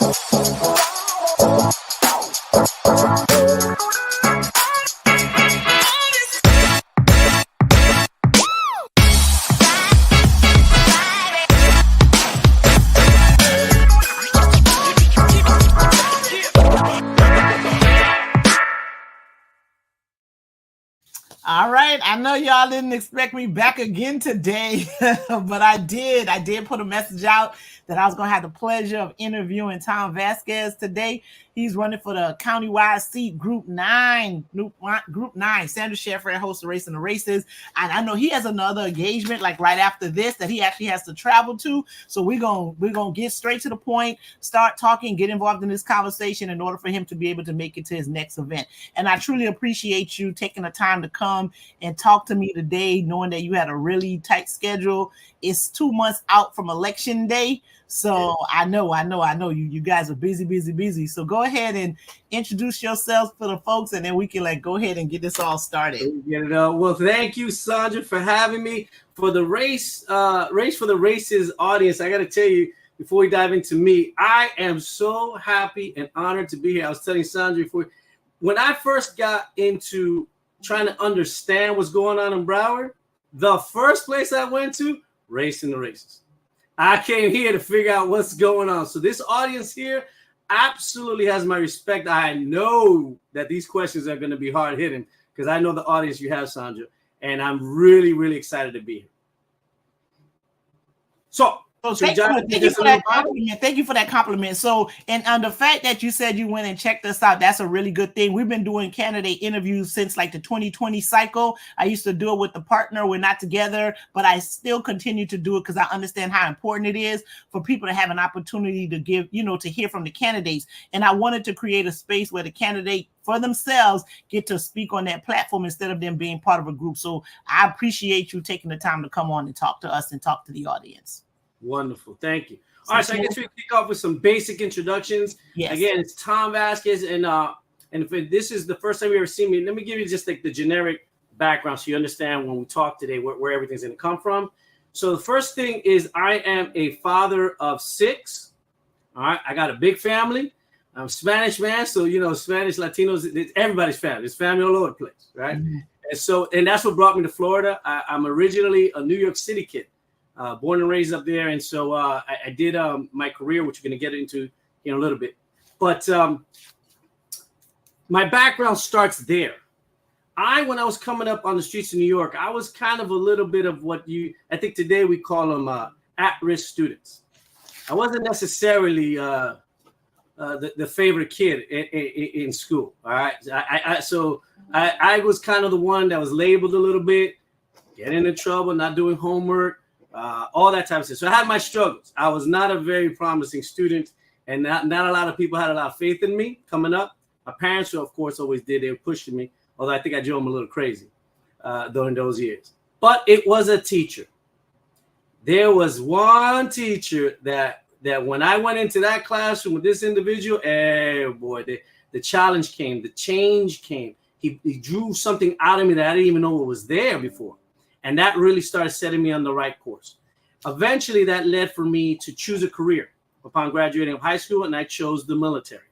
All right. I know y'all didn't expect me back again today, but I did. I did put a message out that I was going to have the pleasure of interviewing Tom Vasquez today. He's running for the Countywide seat, Group 9. Sandra Sheffer hosts the Race and the Races. And I know he has another engagement like right after this that he actually has to travel to. So we're gonna get straight to the point, start talking, get involved in this conversation in order for him to be able to make it to his next event. And I truly appreciate you taking the time to come and talk to me today, knowing that you had a really tight schedule. It's 2 months out from election day. So I know you guys are busy. So go ahead and introduce yourselves for the folks, and then we can go ahead and get this all started. Get it up. Well, thank you, Sandra, for having me. For the Race for the Races audience, I got to tell you, before we dive into me, I am so happy and honored to be here. I was telling Sandra when I first got into trying to understand what's going on in Broward, the first place I went to, Race and the Races. I came here to figure out what's going on. So this audience here absolutely has my respect. I know that these questions are going to be hard hitting because I know the audience you have, Sandra, and I'm really, really excited to be here. So thank you for that compliment. So, and the fact that you said you went and checked us out, that's a really good thing. We've been doing candidate interviews since the 2020 cycle. I used to do it with the partner. We're not together, but I still continue to do it because I understand how important it is for people to have an opportunity to give, to hear from the candidates. And I wanted to create a space where the candidate for themselves get to speak on that platform instead of them being part of a group. So I appreciate you taking the time to come on and talk to us and talk to the audience. Wonderful. Thank you. All right, so I guess we kick off with some basic introductions. Yes. Again, it's Tom Vasquez, and if this is the first time you ever seen me, let me give you just the generic background so you understand when we talk today where everything's going to come from. So the first thing is I am a father of 6. All right, I got a big family. I'm a Spanish man, so Spanish, Latinos, it's everybody's family. It's family all over the place, right? Mm-hmm. And that's what brought me to Florida. I'm originally a New York City kid. Born and raised up there, and so I did my career, which we're going to get into in a little bit. But my background starts there. When I was coming up on the streets of New York, I was kind of a little bit of what I think today we call them at-risk students. I wasn't necessarily the favorite kid in school. All right, I was kind of the one that was labeled a little bit, getting into trouble, not doing homework. All that type of stuff. So I had my struggles. I was not a very promising student, and not a lot of people had a lot of faith in me coming up. My parents, of course, always did. They were pushing me, although I think I drove them a little crazy during those years. But it was a teacher. There was one teacher that when I went into that classroom with this individual, the challenge came, the change came. He drew something out of me that I didn't even know what was there before. And that really started setting me on the right course. Eventually, that led for me to choose a career upon graduating of high school, and I chose the military.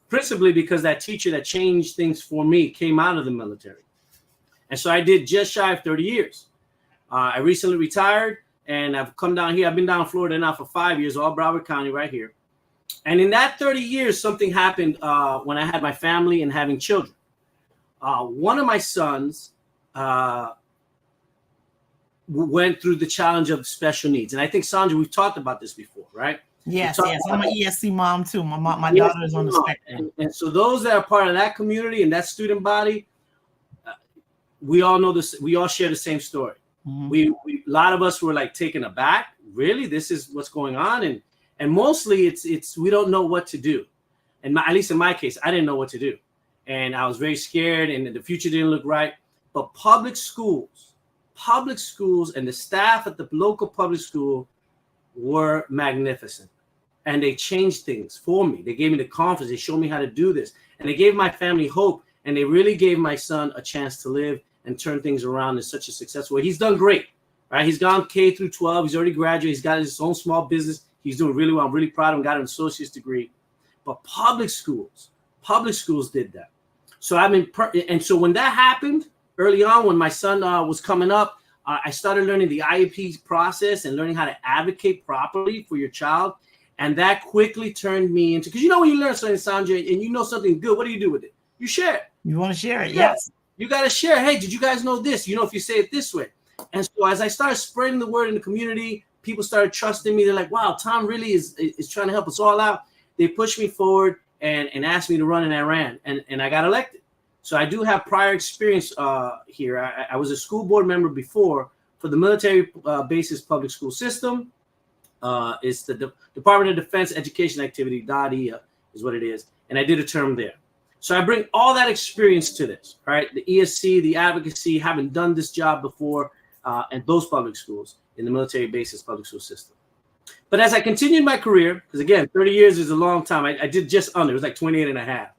Principally because that teacher that changed things for me came out of the military. And so I did just shy of 30 years. I recently retired, and I've come down here. I've been down in Florida now for 5 years, all Broward County right here. And in that 30 years, something happened when I had my family and having children. One of my sons went through the challenge of special needs. And I think, Sandra, we've talked about this before, right? Yes. I'm an ESC mom too. My daughter is on the spectrum. And so those that are part of that community and that student body, we all know this. We all share the same story. Mm-hmm. A lot of us were taken aback. Really? This is what's going on? And mostly it's we don't know what to do. And at least in my case, I didn't know what to do. And I was very scared, and the future didn't look right. But public schools and the staff at the local public school were magnificent, and they changed things for me. They gave me the confidence. They showed me how to do this, and they gave my family hope, and they really gave my son a chance to live and turn things around in such a successful way. He's done great, right? He's gone K through 12. He's already graduated. He's got his own small business. He's doing really well. I'm really proud of him. Got an associate's degree. But public schools did that. So and so when that happened early on, when my son was coming up, I started learning the IEP process and learning how to advocate properly for your child. And that quickly turned me into, because when you learn something, Sandra, and you know something good, what do you do with it? You share it. You want to share it, yes. You got to share. Hey, did you guys know this? If you say it this way. And so as I started spreading the word in the community, people started trusting me. They're like, wow, Tom really is trying to help us all out. They pushed me forward and asked me to run, and I ran, and I got elected. So I do have prior experience here. I was a school board member before for the military basis public school system. It's the Department of Defense Education Activity, DODEA is what it is. And I did a term there. So I bring all that experience to this, right? The ESC, the advocacy, having done this job before in those public schools, in the military basis public school system. But as I continued my career, because again, 30 years is a long time. I did just under, it was like 28 and a half.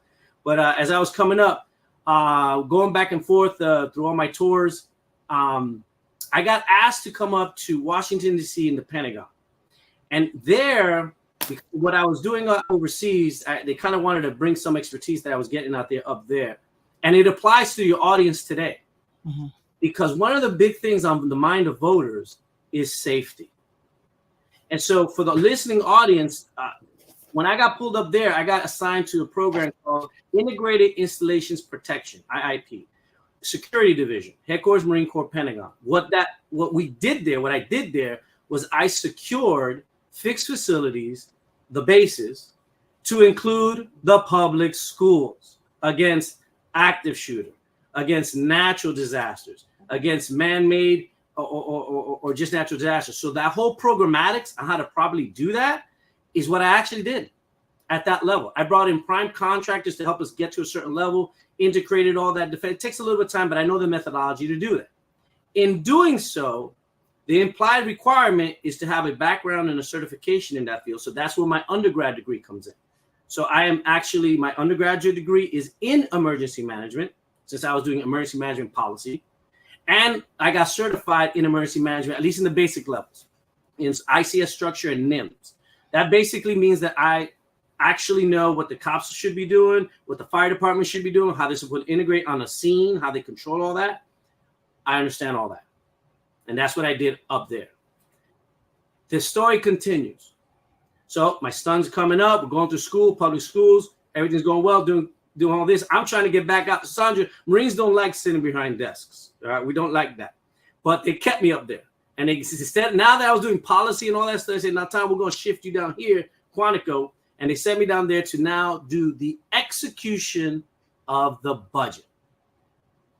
But as I was coming up, going back and forth through all my tours, I got asked to come up to Washington, D.C. in the Pentagon. And there, what I was doing overseas, they kind of wanted to bring some expertise that I was getting out there up there. And it applies to your audience today. Mm-hmm. Because one of the big things on the mind of voters is safety. And so for the listening audience, when I got pulled up there, I got assigned to a program called Integrated Installations Protection, IIP, Security Division, Headquarters Marine Corps, Pentagon. What I did there was I secured fixed facilities, the bases, to include the public schools against active shooter, against natural disasters, against man-made or just natural disasters. So that whole programmatics on how to properly do that is what I actually did at that level. I brought in prime contractors to help us get to a certain level, integrated all that defense. It takes a little bit of time, but I know the methodology to do that. In doing so, the implied requirement is to have a background and a certification in that field. So that's where my undergrad degree comes in. So my undergraduate degree is in emergency management, since I was doing emergency management policy. And I got certified in emergency management, at least in the basic levels, in ICS structure and NIMS. That basically means that I actually know what the cops should be doing, what the fire department should be doing, how they're supposed to integrate on a scene, how they control all that. I understand all that. And that's what I did up there. The story continues. So my son's coming up. We're going through school, public schools. Everything's going well, doing all this. I'm trying to get back out to Sandra. Marines don't like sitting behind desks. All right, we don't like that. But they kept me up there. And they said, now that I was doing policy and all that stuff, they said, now, Tom, we're going to shift you down here, Quantico. And they sent me down there to now do the execution of the budget.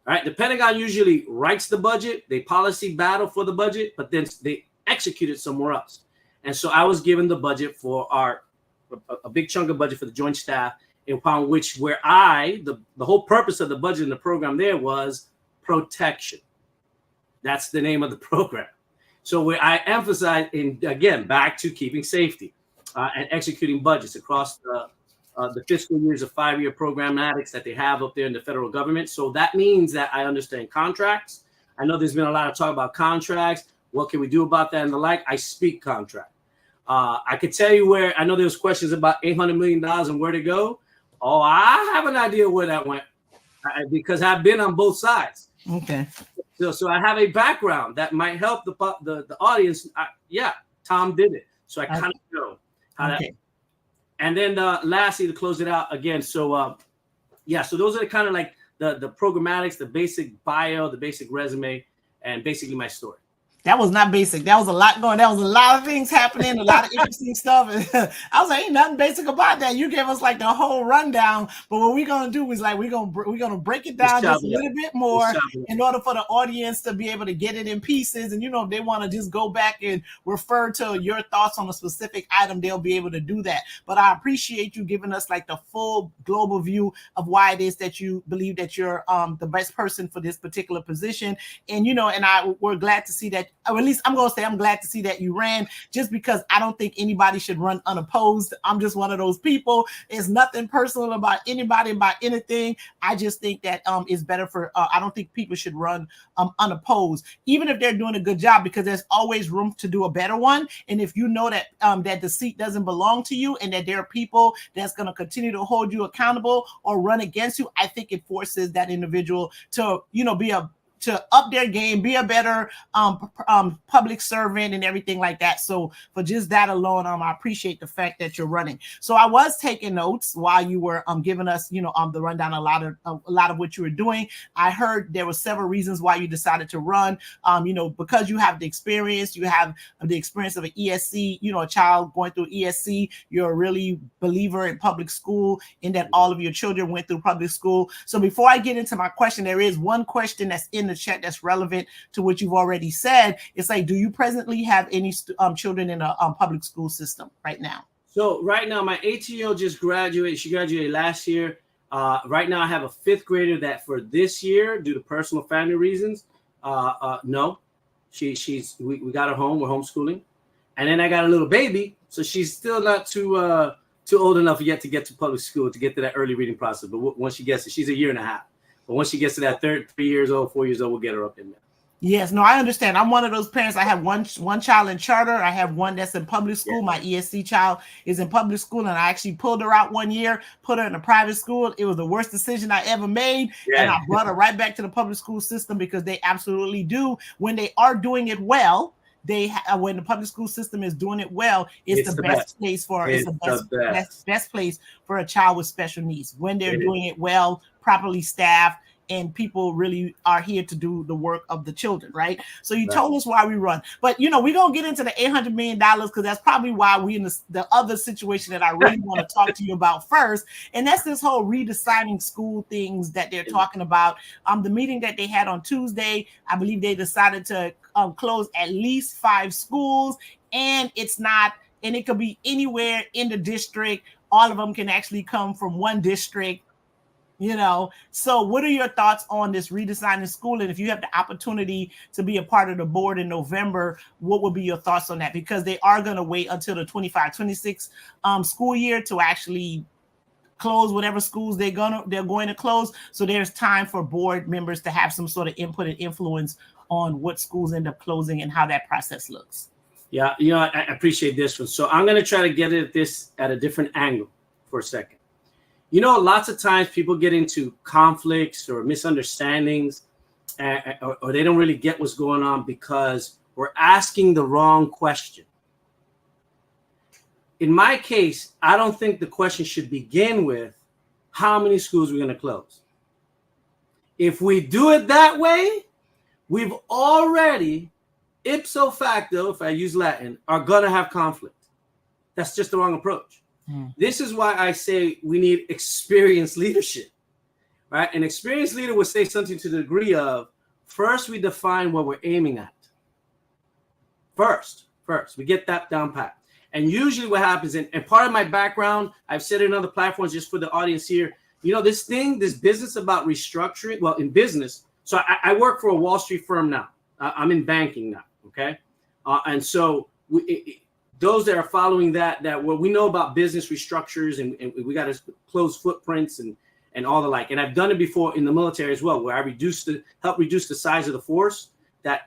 All right, the Pentagon usually writes the budget, they policy battle for the budget, but then they execute it somewhere else. And so I was given the budget for a big chunk of budget for the Joint Staff, upon which the whole purpose of the budget and the program there was protection. That's the name of the program. So where I emphasize, again, back to keeping safety and executing budgets across the fiscal years of 5-year programmatics that they have up there in the federal government. So that means that I understand contracts. I know there's been a lot of talk about contracts. What can we do about that and the like? I speak contract. I could tell you where, I know there was questions about $800 million and where to go. Oh, I have an idea where that went because I've been on both sides. Okay. So I have a background that might help the audience. Tom did it. So I kind of know how that. And then lastly, to close it out again. So so those are kind of like the programmatics, the basic bio, the basic resume, and basically my story. That was not basic. That was a lot going. That was a lot of things happening, a lot of interesting stuff. I was like, ain't nothing basic about that. You gave us like the whole rundown. But what we're gonna do is like we're gonna break it down just a little bit more in order for the audience to be able to get it in pieces. And if they want to just go back and refer to your thoughts on a specific item, they'll be able to do that. But I appreciate you giving us like the full global view of why it is that you believe that you're the best person for this particular position. And and we're glad to see that or at least I'm going to say I'm glad to see that you ran, just because I don't think anybody should run unopposed. I'm just one of those people. It's nothing personal about anybody, about anything. I just think that it's better for, I don't think people should run unopposed, even if they're doing a good job, because there's always room to do a better one. And if you know that that the seat doesn't belong to you, and that there are people that's going to continue to hold you accountable or run against you, I think it forces that individual to, to up their game, be a better public servant and everything like that. So for just that alone, I appreciate the fact that you're running. So I was taking notes while you were giving us, the rundown, a lot of what you were doing. I heard there were several reasons why you decided to run. Because you have the experience, you have the experience of an ESC, a child going through ESC. You're a really believer in public school, in that all of your children went through public school. So before I get into my question, there is one question that's in the chat that's relevant to what you've already said. It's like, do you presently have any children in a public school system right now? So right now, my 18-year-old just graduated. She graduated last year. Right now, I have a 5th grader that for this year, due to personal family reasons, no, we got her home. We're homeschooling, and then I got a little baby, so she's still not too old enough yet to get to public school, to get to that early reading process. But once she gets it, she's a year and a half. But once she gets to that 3 years old, 4 years old, we'll get her up in there. Yes, no, I understand. I'm one of those parents. I have one child in charter. I have one that's in public school. Yeah. My ESC child is in public school, and I actually pulled her out one year, put her in a private school. It was the worst decision I ever made, and I brought her right back to the public school system, because they absolutely do, when they are doing it well. When the public school system is doing it well, it's the best place for best place for a child with special needs, when they're doing it well, properly staffed, and people really are here to do the work of the children, right? So you told us why we run, but we're gonna get into the $800 million, because that's probably why we in the other situation that I really want to talk to you about first, and that's this whole redesigning school things that they're talking about. The meeting that they had on Tuesday, I believe they decided to close at least 5 schools, and it could be anywhere in the district. All of them can actually come from one district. So what are your thoughts on this redesigning school? And if you have the opportunity to be a part of the board in November, what would be your thoughts on that? Because they are going to wait until the 25-26 school year to actually close whatever schools they're going to close. So there's time for board members to have some sort of input and influence on what schools end up closing and how that process looks. Yeah, I appreciate this one. So I'm going to try to get at this at a different angle for a second. Lots of times people get into conflicts or misunderstandings, or they don't really get what's going on because we're asking the wrong question. In my case, I don't think the question should begin with how many schools we're going to close. If we do it that way, we've already, ipso facto, if I use Latin, are going to have conflict. That's just the wrong approach. This is why I say we need experienced leadership, right? An experienced leader would say something to the degree of, first, we define what we're aiming at. First, we get that down pat. And usually what happens, and part of my background, I've said it in other platforms just for the audience here, this business about restructuring, well, in business, so I work for a Wall Street firm now. I'm in banking now, okay? And so those that are following that what we know about business restructures and we got to close footprints and all the like. And I've done it before in the military as well, where I help reduce the size of the force.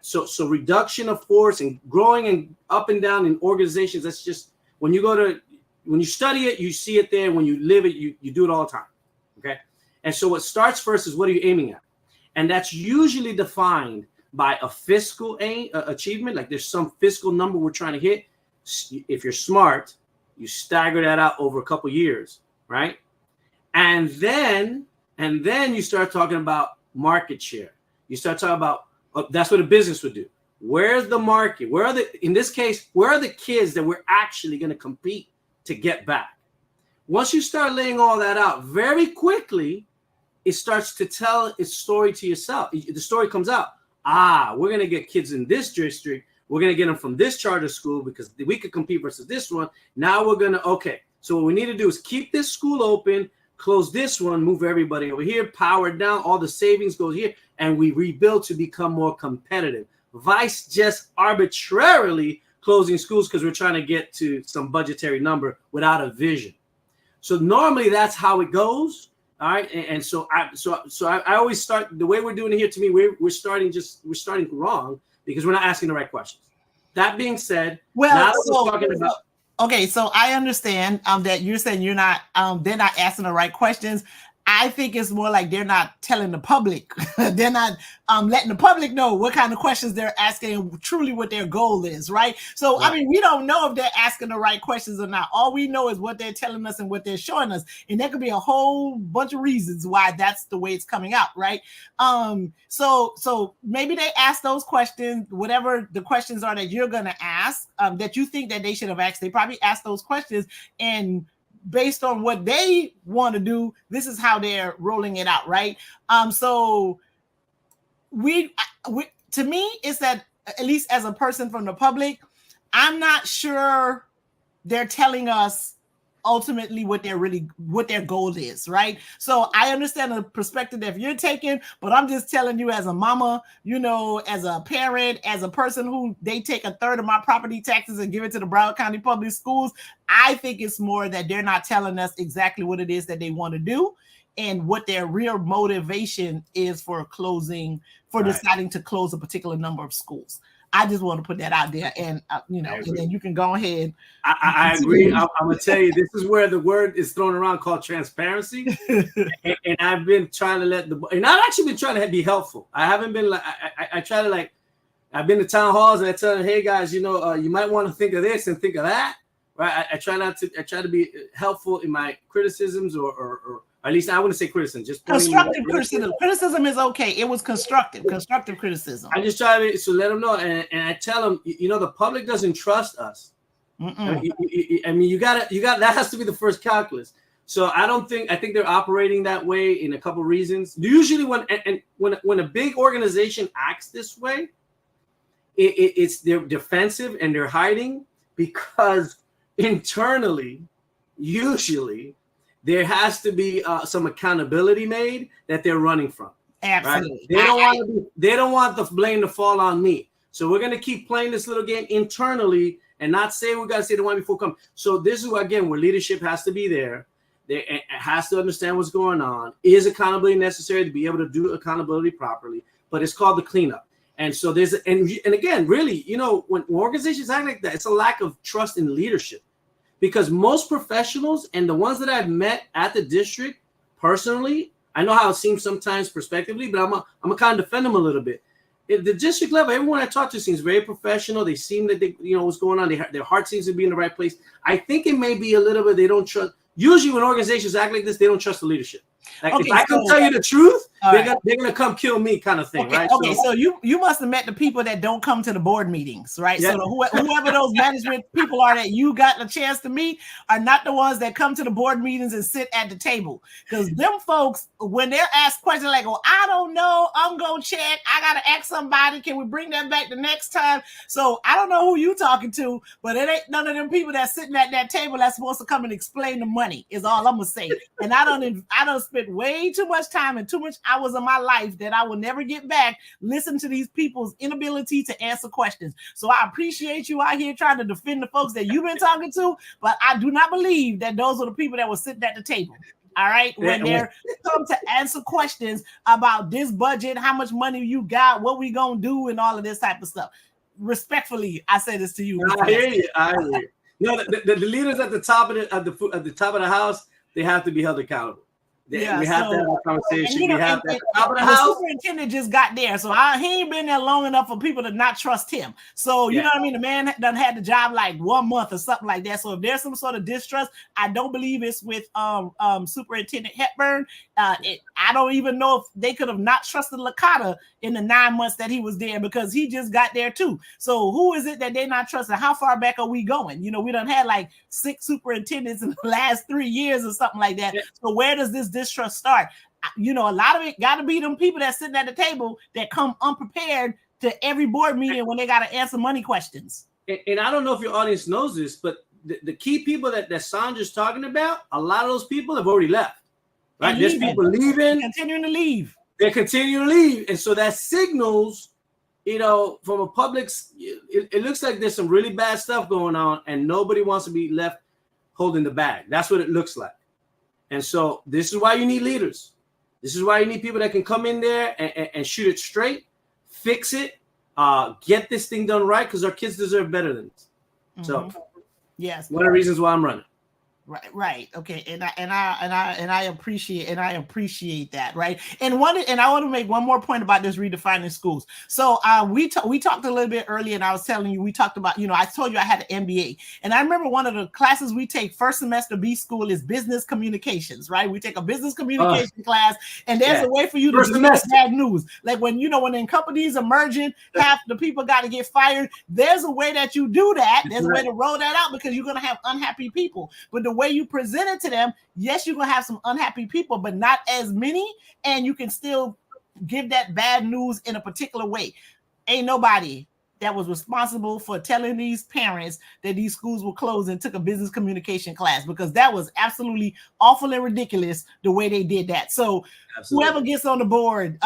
So reduction of force and growing and up and down in organizations. That's just when you study it, you see it there. When you live it, you do it all the time. Okay. And so what starts first is, what are you aiming at? And that's usually defined by a fiscal achievement. Like there's some fiscal number we're trying to hit. If you're smart, you stagger that out over a couple years, right? And then you start talking about market share. You start talking about, that's what a business would do. Where's the market? In this case, where are the kids that we're actually going to compete to get back? Once you start laying all that out, very quickly, it starts to tell its story to yourself. The story comes out. We're going to get kids in this district. We're going to get them from this charter school because we could compete versus this one. Now we're going to, so what we need to do is keep this school open, close this one, move everybody over here, power down, all the savings goes here, and we rebuild to become more competitive vice just arbitrarily closing schools because we're trying to get to some budgetary number without a vision. So normally that's how it goes. All right. And so I always start the way we're doing it here. To me, we're starting wrong because we're not asking the right questions. That being said, okay, so I understand that you're saying you're not they're not asking the right questions. I think it's more like they're not telling the public. They're not letting the public know what kind of questions they're asking and truly what their goal is, right? So, right. I mean, we don't know if they're asking the right questions or not. All we know is what they're telling us and what they're showing us. And there could be a whole bunch of reasons why that's the way it's coming out, right? So maybe they ask those questions, whatever the questions are that you're going to ask, that you think that they should have asked. They probably asked those questions, and based on what they want to do, this is how they're rolling it out, right? So we to me, it's that, at least as a person from the public, I'm not sure they're telling us ultimately what their goal is, right? So I understand the perspective that you're taking, but I'm just telling you as a mama, as a parent, as a person who they take a third of my property taxes and give it to the Broward County Public Schools. I think it's more that they're not telling us exactly what it is that they want to do and what their real motivation is for closing, for deciding to close a particular number of schools. I just want to put that out there, and and then you can go ahead. I agree. I'm gonna tell you, this is where the word is thrown around called transparency, and I've been trying to and I've actually been trying to be helpful. I haven't been like I try to I've been to town halls and I tell them, hey guys, you might want to think of this and think of that, right? I try to be helpful in my criticisms or at least I wouldn't say criticism, just constructive criticism. Criticism is okay. It was constructive criticism. I just try to let them know, and I tell them, the public doesn't trust us. I mean, you got that has to be the first calculus. So I think they're operating that way in a couple of reasons. Usually, when a big organization acts this way, they're defensive and they're hiding because internally, usually, there has to be some accountability made that they're running from. Absolutely. Right? They don't want the blame to fall on me. So we're going to keep playing this little game internally and not say we got to say the one before come. So this is where leadership has to be there. It has to understand what's going on. Is accountability necessary to be able to do accountability properly? But it's called the cleanup. And so and again, really, when organizations act like that, it's a lack of trust in leadership. Because most professionals and the ones that I've met at the district personally, I know how it seems sometimes prospectively, but I'm a kind of defend them a little bit. At the district level, everyone I talk to seems very professional. They seem that they what's going on. Their heart seems to be in the right place. I think it may be a little bit they don't trust. Usually when organizations act like this, they don't trust the leadership. If I can tell you the truth, they're gonna come kill me, kind of thing, right? Okay, so you must have met the people that don't come to the board meetings, right? Yeah. So whoever those management people are that you got a chance to meet are not the ones that come to the board meetings and sit at the table. Because them folks, when they're asked questions like, "Well, I don't know, I'm gonna check. I gotta ask somebody. Can we bring that back the next time?" So I don't know who you talking to, but it ain't none of them people that's sitting at that table that's supposed to come and explain the money. Is all I'm gonna say. And I don't spend way too much time and too much hours of my life that I will never get back listen to these people's inability to answer questions. So I appreciate you out here trying to defend the folks that you've been talking to, but I do not believe that those are the people that were sitting at the table. All right, when they're come to answer questions about this budget, how much money you got, what we gonna do, and all of this type of stuff. Respectfully, I say this to you. I hear you. No, the leaders at the top of the house, they have to be held accountable. We have to have a conversation. We have that top of the house. The superintendent just got there, so he ain't been there long enough for people to not trust him. So you know what I mean. The man done had the job like 1 month or something like that. So if there's some sort of distrust, I don't believe it's with Superintendent Hepburn. I don't even know if they could have not trusted Licata in the 9 months that he was there because he just got there too. So who is it that they're not trusting? How far back are we going? We done had like 6 superintendents in the last 3 years or something like that. Yeah. So where does this distrust start? A lot of it got to be them people that's sitting at the table that come unprepared to every board meeting when they got to answer money questions. And I don't know if your audience knows this, but the key people that Sandra's talking about, a lot of those people have already left. Right? There's people leaving. Continuing to leave. They're continuing to leave. And so that signals from a public, it looks like there's some really bad stuff going on, and nobody wants to be left holding the bag. That's what it looks like. And so this is why you need leaders. This is why you need people that can come in there and shoot it straight, fix it, get this thing done right, because our kids deserve better than this. So, yes, one of the reasons why I'm running. Right. Okay. And I appreciate that. Right. And I want to make one more point about this redefining schools. So we talked a little bit earlier, and I was telling you, we talked about, I told you I had an MBA, and I remember one of the classes we take first semester B school is business communications. Right. We take a business communication class, and there's a way for you to deliver bad news. Like when when companies are merging, half the people got to get fired. There's a way that you do that. There's a way to roll that out, because you're going to have unhappy people. But the way you present it to them, yes, you're going to have some unhappy people, but not as many. And you can still give that bad news in a particular way. Ain't nobody that was responsible for telling these parents that these schools were closed and took a business communication class, because that was absolutely awful and ridiculous the way they did that. So whoever gets on the board,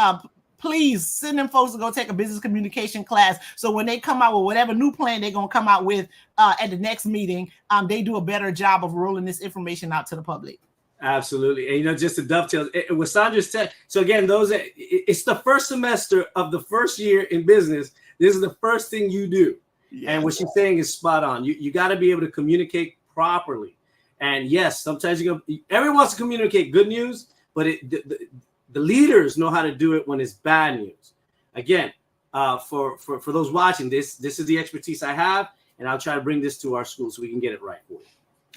please send them folks to go take a business communication class. So when they come out with whatever new plan they're going to come out with at the next meeting, they do a better job of rolling this information out to the public. Absolutely. And, just to dovetail, what Sandra said, so again, it's the first semester of the first year in business. This is the first thing you do. Yes. And what she's saying is spot on. You got to be able to communicate properly. And yes, sometimes everyone wants to communicate good news, but the leaders know how to do it when it's bad news. Again, for those watching, this is the expertise I have, and I'll try to bring this to our schools so we can get it right for you.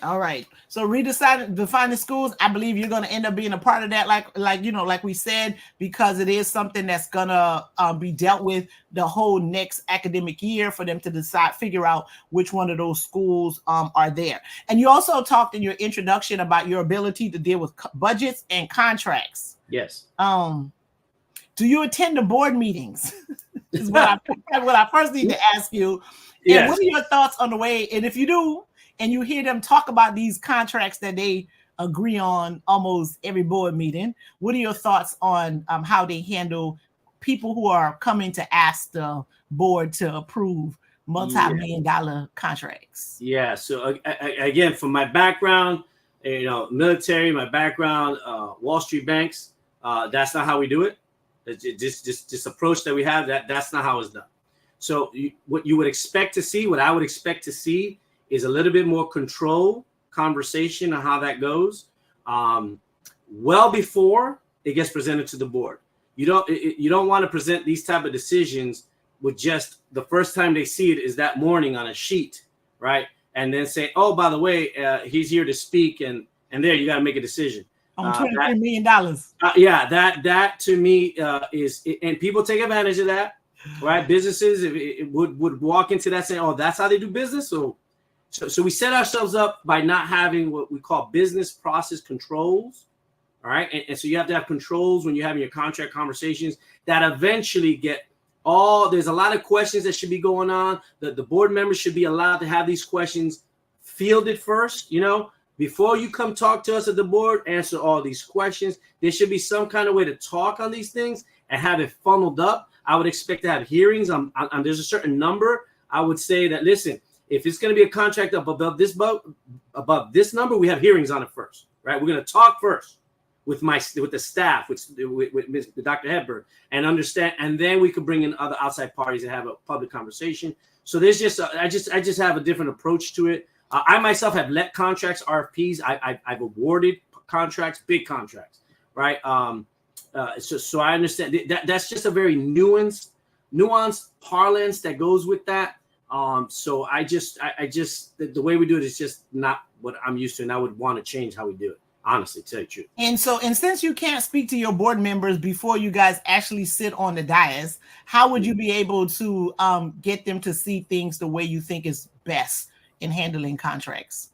All right. So defining schools, I believe you're going to end up being a part of that, like we said, because it is something that's going to be dealt with the whole next academic year for them to figure out which one of those schools are there. And you also talked in your introduction about your ability to deal with budgets and contracts. Yes. Do you attend the board meetings? Is what I first need to ask you. Yes. And what are your thoughts on the way? And if you do, and you hear them talk about these contracts that they agree on almost every board meeting, what are your thoughts on how they handle people who are coming to ask the board to approve multi-million-dollar contracts? Yeah. So again, from my background, military, my background, Wall Street banks, that's not how we do it. This approach that we have, that's not how it's done. So what you would expect to see, what I would expect to see, is a little bit more control conversation on how that goes, well before it gets presented to the board. You don't want to present these type of decisions with just the first time they see it is that morning on a sheet, right? And then say, oh, by the way, he's here to speak, and there you got to make a decision. On $23 million. Yeah, that to me is, and people take advantage of that, right? Businesses would walk into that saying, oh, that's how they do business. So we set ourselves up by not having what we call business process controls. All right. And so you have to have controls when you're having your contract conversations that eventually there's a lot of questions that should be going on. The board members should be allowed to have these questions fielded first, before you come talk to us at the board, answer all these questions. There should be some kind of way to talk on these things and have it funneled up. I would expect to have hearings on there's a certain number. I would say that, listen, if it's going to be a contract above this number, we have hearings on it first, right? We're going to talk first with the staff, with Dr. Hepburn, and understand, and then we could bring in other outside parties and have a public conversation. So there's I just have a different approach to it. I myself have let contracts, RFPs. I've awarded contracts, big contracts, right? So I understand that's just a very nuanced parlance that goes with that. So I just the way we do it is just not what I'm used to, and I would want to change how we do it, honestly, to tell you the truth. And since you can't speak to your board members before you guys actually sit on the dais, how would you be able to get them to see things the way you think is best in handling contracts?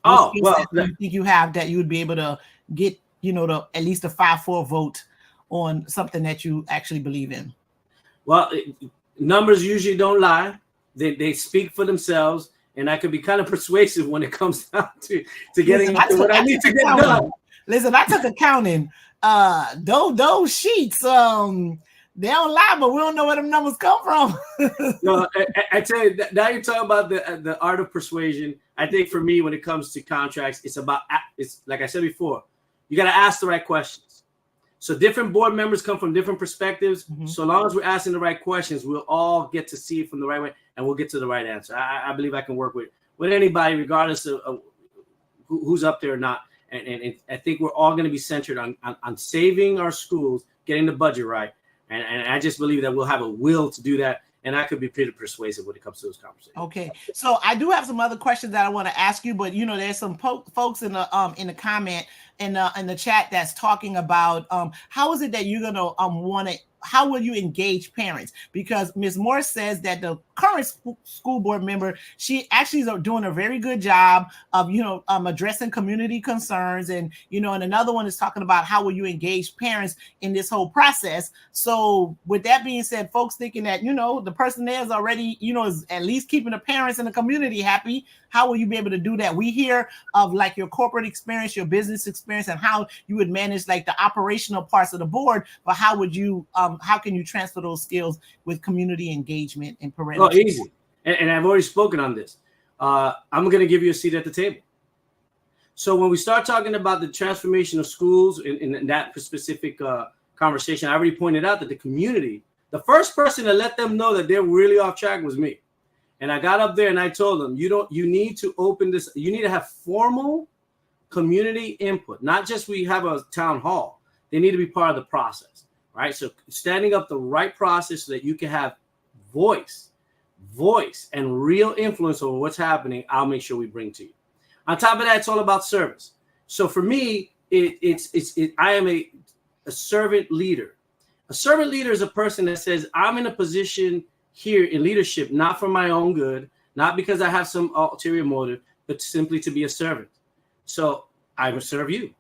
Do you think you have that you would be able to get, at least a 5-4 vote on something that you actually believe in? Well, numbers usually don't lie. They speak for themselves, and I could be kind of persuasive when it comes down to getting what I need to get done. Listen, I took accounting. Those sheets, They don't lie, but we don't know where them numbers come from. No, I tell you, now you're talking about the art of persuasion. I think for me, when it comes to contracts, it's like I said before, you got to ask the right questions. So different board members come from different perspectives. Mm-hmm. So long as we're asking the right questions, we'll all get to see it from the right way, and we'll get to the right answer. I believe I can work with anybody, regardless of who's up there or not. And I think we're all going to be centered on saving our schools, getting the budget right. And I just believe that we'll have a will to do that. And I could be pretty persuasive when it comes to those conversations. Okay. So I do have some other questions that I want to ask you, but there's some folks in the comment in the chat that's talking about how is it that you're going to how will you engage parents? Because Ms. Moore says that the current school board member, she actually is doing a very good job of, addressing community concerns. And another one is talking about how will you engage parents in this whole process. So with that being said, folks thinking that, the person there is already, is at least keeping the parents and the community happy. How will you be able to do that? We hear of like your corporate experience, your business experience, and how you would manage like the operational parts of the board, but how would you, how can you transfer those skills with community engagement and parental? Oh, easy. And I've already spoken on this. I'm going to give you a seat at the table. So when we start talking about the transformation of schools in that specific conversation, I already pointed out that the community, the first person to let them know that they're really off track was me. And I got up there and I told them, you need to open this. You need to have formal community input, not just we have a town hall. They need to be part of the process, right? So standing up the right process so that you can have voice and real influence over what's happening, I'll make sure we bring to you. On top of that, it's all about service. So for me, I am a servant leader. A servant leader is a person that says, I'm in a position here in leadership, not for my own good, not because I have some ulterior motive, but simply to be a servant. So I will serve you.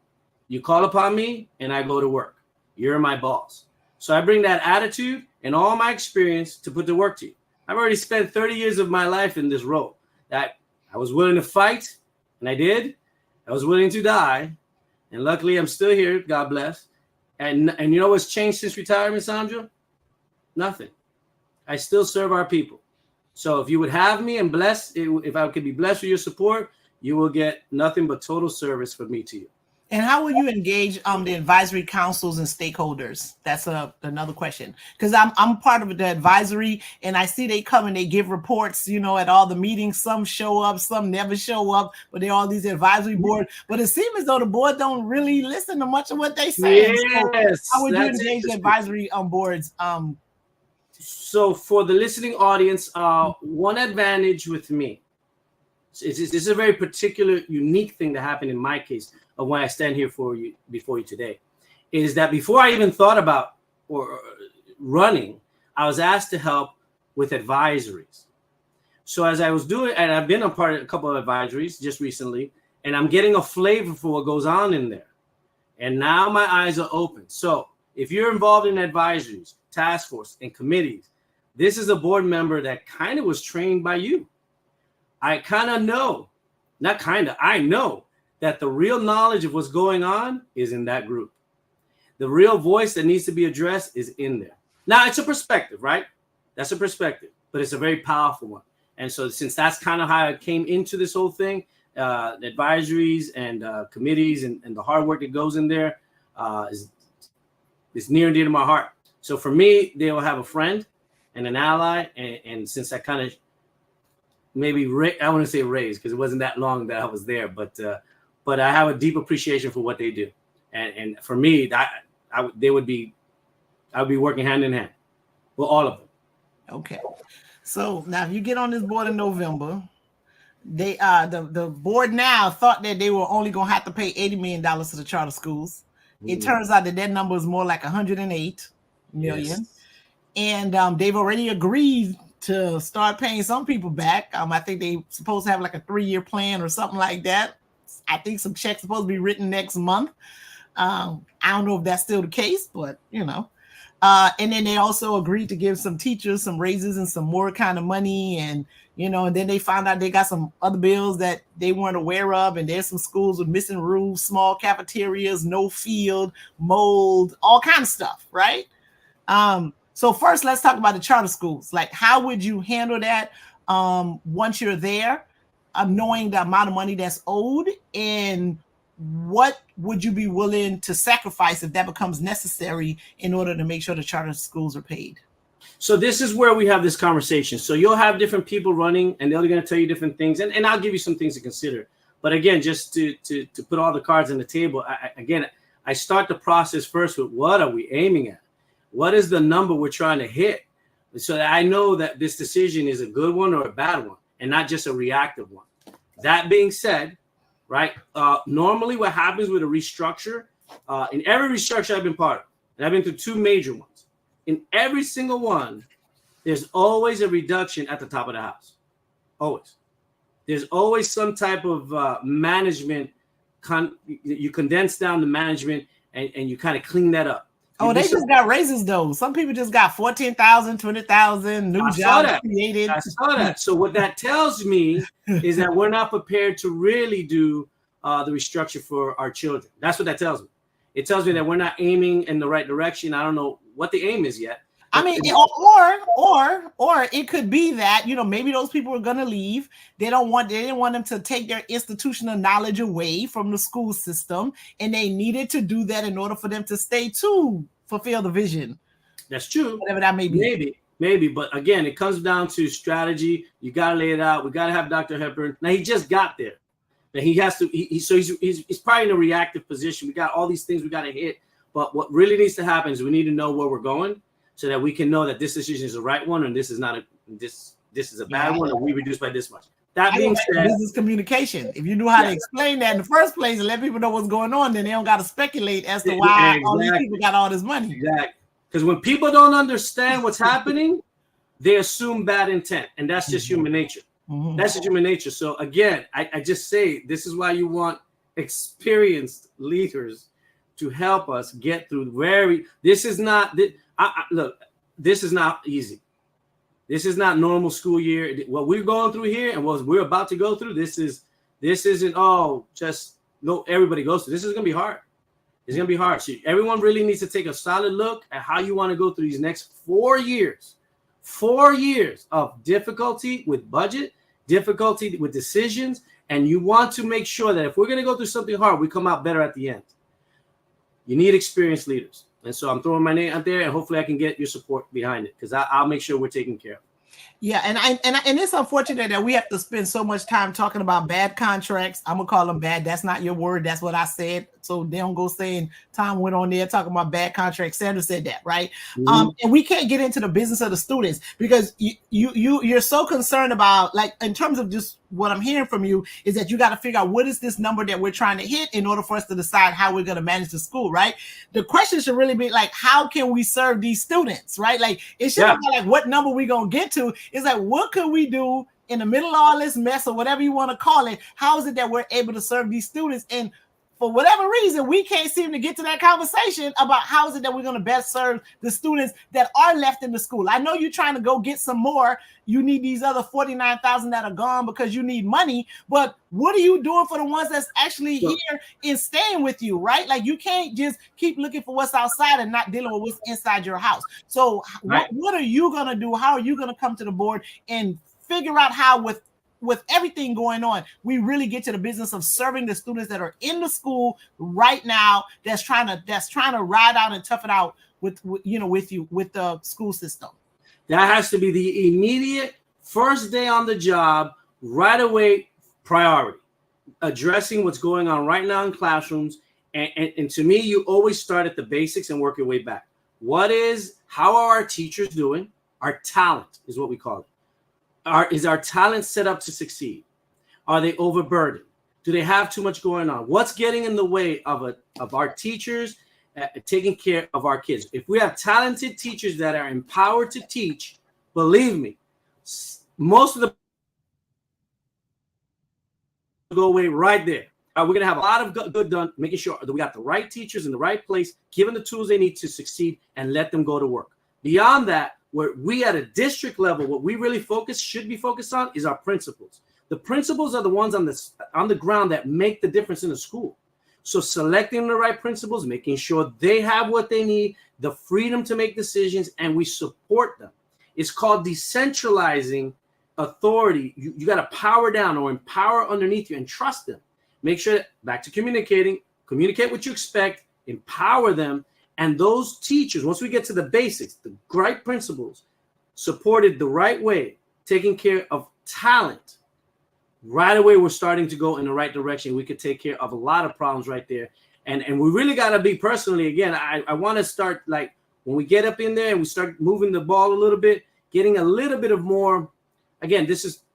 You call upon me and I go to work. You're my boss. So I bring that attitude and all my experience to put to work to you. I've already spent 30 years of my life in this role. That I was willing to fight, and I did. I was willing to die, and luckily I'm still here, God bless. And you know what's changed since retirement, Sandra? Nothing. I still serve our people. So if you would have me and if I could be blessed with your support, you will get nothing but total service from me to you. And how will you engage the advisory councils and stakeholders? That's another question. Because I'm part of the advisory, and I see they come and they give reports, at all the meetings. Some show up, some never show up, but they're all these advisory board. But it seems as though the board don't really listen to much of what they say. Yes, so how would you engage the advisory boards? So for the listening audience, one advantage with me, this is a very particular, unique thing that happened in my case of when I stand here before you today, is that before I even thought about or running, I was asked to help with advisories. So as I was doing, and I've been a part of a couple of advisories just recently, and I'm getting a flavor for what goes on in there. And now my eyes are open. So if you're involved in advisories, task force, and committees, this is a board member that kind of was trained by you. I know that the real knowledge of what's going on is in that group. The real voice that needs to be addressed is in there. Now, it's a perspective, right? That's a perspective, but it's a very powerful one. And so since that's kind of how I came into this whole thing, advisories and committees and the hard work that goes in there is near and dear to my heart. So for me, they will have a friend and an ally. And since I kind of maybe, I want to say raised, because it wasn't that long that I was there, but I have a deep appreciation for what they do. And for me, I would be working hand in hand with all of them. Okay. So now if you get on this board in November, they the board now thought that they were only going to have to pay $80 million to the charter schools. It turns out that number is more like $108 million. Yes. And they've already agreed to start paying some people back. I think they supposed to have like a 3-year plan or something like that. I think some checks supposed to be written next month. I don't know if that's still the case, but and then they also agreed to give some teachers some raises and some more kind of money. And, and then they found out they got some other bills that they weren't aware of. And there's some schools with missing roofs, small cafeterias, no field, mold, all kinds of stuff. Right. So first, let's talk about the charter schools. Like, how would you handle that once you're there, knowing the amount of money that's owed, and what would you be willing to sacrifice if that becomes necessary in order to make sure the charter schools are paid? So this is where we have this conversation. So you'll have different people running, and they're going to tell you different things, and I'll give you some things to consider. But again, just to put all the cards on the table, I start the process first with what are we aiming at? What is the number we're trying to hit? So that I know that this decision is a good one or a bad one, and not just a reactive one. That being said, right, normally what happens with a restructure, in every restructure I've been part of, and I've been through two major ones, in every single one, there's always a reduction at the top of the house. Always. There's always some type of management. You condense down the management and you kind of clean that up. Oh, they just got raises though. Some people just got 14,000, 20,000 new jobs created. I saw that. So what that tells me is that we're not prepared to really do the restructure for our children. That's what that tells me. It tells me that we're not aiming in the right direction. I don't know what the aim is yet. I mean, or it could be that, you know, maybe those people are going to leave. They didn't want them to take their institutional knowledge away from the school system, and they needed to do that in order for them to stay to fulfill the vision. That's true. Whatever that may be. Maybe. But again, it comes down to strategy. You got to lay it out. We got to have Dr. Hepburn. Now, he just got there. Now, he has to. He's probably in a reactive position. We got all these things we got to hit. But what really needs to happen is we need to know where we're going, so that we can know that this decision is the right one, and this is not this is a bad one, and we reduce by this much. That being said, business communication. If you knew how to explain that in the first place and let people know what's going on, then they don't got to speculate as to why all these people got all this money. Exactly. Because when people don't understand what's happening, they assume bad intent, and that's just human nature. Mm-hmm. That's just human nature. So again, I just say this is why you want experienced leaders to help us get through this is not look, this is not easy. This is not normal school year. What we're going through here and what we're about to go through, this isn't everybody goes through. This is gonna be hard. It's gonna be hard. So everyone really needs to take a solid look at how you want to go through these next 4 years. 4 years of difficulty with budget, difficulty with decisions, and you want to make sure that if we're gonna go through something hard, we come out better at the end. You need experienced leaders. And so I'm throwing my name out there, and hopefully I can get your support behind it, because I'll make sure we're taken care of. Yeah, and it's unfortunate that we have to spend so much time talking about bad contracts. I'm gonna call them bad. That's not your word. That's what I said. So they don't go saying Tom went on there talking about bad contracts. Sandra said that, right? Mm-hmm. And we can't get into the business of the students because you're so concerned about, like, in terms of just what I'm hearing from you is that you got to figure out what is this number that we're trying to hit in order for us to decide how we're going to manage the school, right? The question should really be like, how can we serve these students, right? Like, it shouldn't be like what number we going to get to. It's like, what can we do in the middle of all this mess or whatever you want to call it? How is it that we're able to serve these students? And for whatever reason, we can't seem to get to that conversation about how is it that we're going to best serve the students that are left in the school. I know you're trying to go get some more. You need these other 49,000 that are gone because you need money. But what are you doing for the ones that's actually here and staying with you, right? Like, you can't just keep looking for what's outside and not dealing with what's inside your house. So what are you going to do? How are you going to come to the board and figure out how with everything going on, we really get to the business of serving the students that are in the school right now that's trying to ride out and tough it out with the school system? That has to be the immediate first day on the job, right away priority. Addressing what's going on right now in classrooms. And to me, you always start at the basics and work your way back. How are our teachers doing? Our talent is what we call it. Is our talent set up to succeed? Are they overburdened? Do they have too much going on? What's getting in the way of our teachers taking care of our kids? If we have talented teachers that are empowered to teach, believe me, most of the go away right there. We're going to have a lot of good done, making sure that we got the right teachers in the right place, given the tools they need to succeed, and let them go to work. Beyond that, where we at a district level, what we really should be focused on is our principals. The principals are the ones on the ground that make the difference in the school. So selecting the right principals, making sure they have what they need, the freedom to make decisions, and we support them. It's called decentralizing authority. You got to power down or empower underneath you and trust them. Make sure that, back to communicate what you expect, empower them. And those teachers, once we get to the basics, the right principles, supported the right way, taking care of talent, right away we're starting to go in the right direction. We could take care of a lot of problems right there. And we really got to be personally, again, I want to start, like, when we get up in there and we start moving the ball a little bit, getting a little bit of more, again,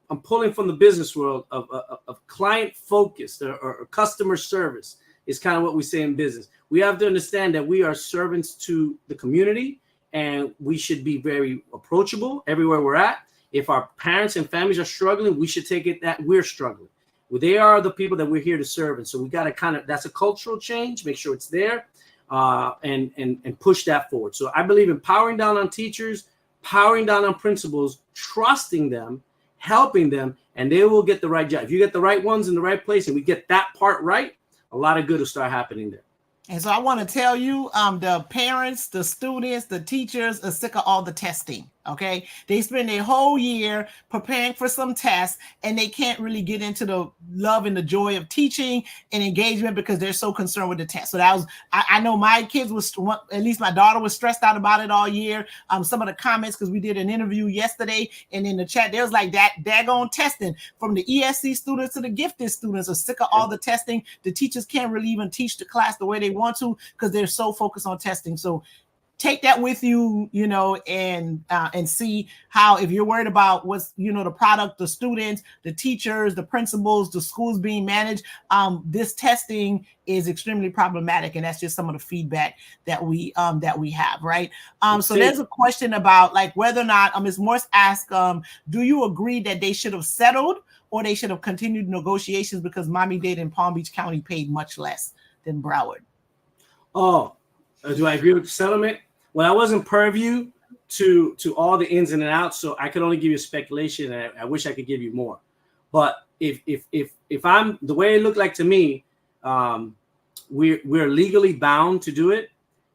I'm pulling from the business world of client focused or customer service is kind of what we say in business. We have to understand that we are servants to the community, and we should be very approachable everywhere we're at. If our parents and families are struggling, we should take it that we're struggling. Well, they are the people that we're here to serve. And so we got to that's a cultural change, make sure it's there, and push that forward. So I believe in powering down on teachers, powering down on principals, trusting them, helping them, and they will get the right job. If you get the right ones in the right place and we get that part right, a lot of good will start happening there. And so I want to tell you, the parents, the students, the teachers are sick of all the testing. Okay, they spend their whole year preparing for some tests, and they can't really get into the love and the joy of teaching and engagement because they're so concerned with the test. So that was, I know my kids was, at least my daughter was stressed out about it all year. Some of the comments, because we did an interview yesterday, and in the chat there was like that daggone testing from the ESC students to the gifted students are sick of all the testing. The teachers can't really even teach the class the way they want to because they're so focused on testing. So take that with you, and see how, if you're worried about what's, the product, the students, the teachers, the principals, the schools being managed, this testing is extremely problematic. And that's just some of the feedback that we have, right? So there's a question about like whether or not, Ms. Morse asked, do you agree that they should have settled or they should have continued negotiations because Miami-Dade and Palm Beach County paid much less than Broward? Oh, do I agree with the settlement? Well, I wasn't purview to all the ins and outs, so I could only give you speculation, and I wish I could give you more. But if I'm the way it looked like to me, we're legally bound to do it.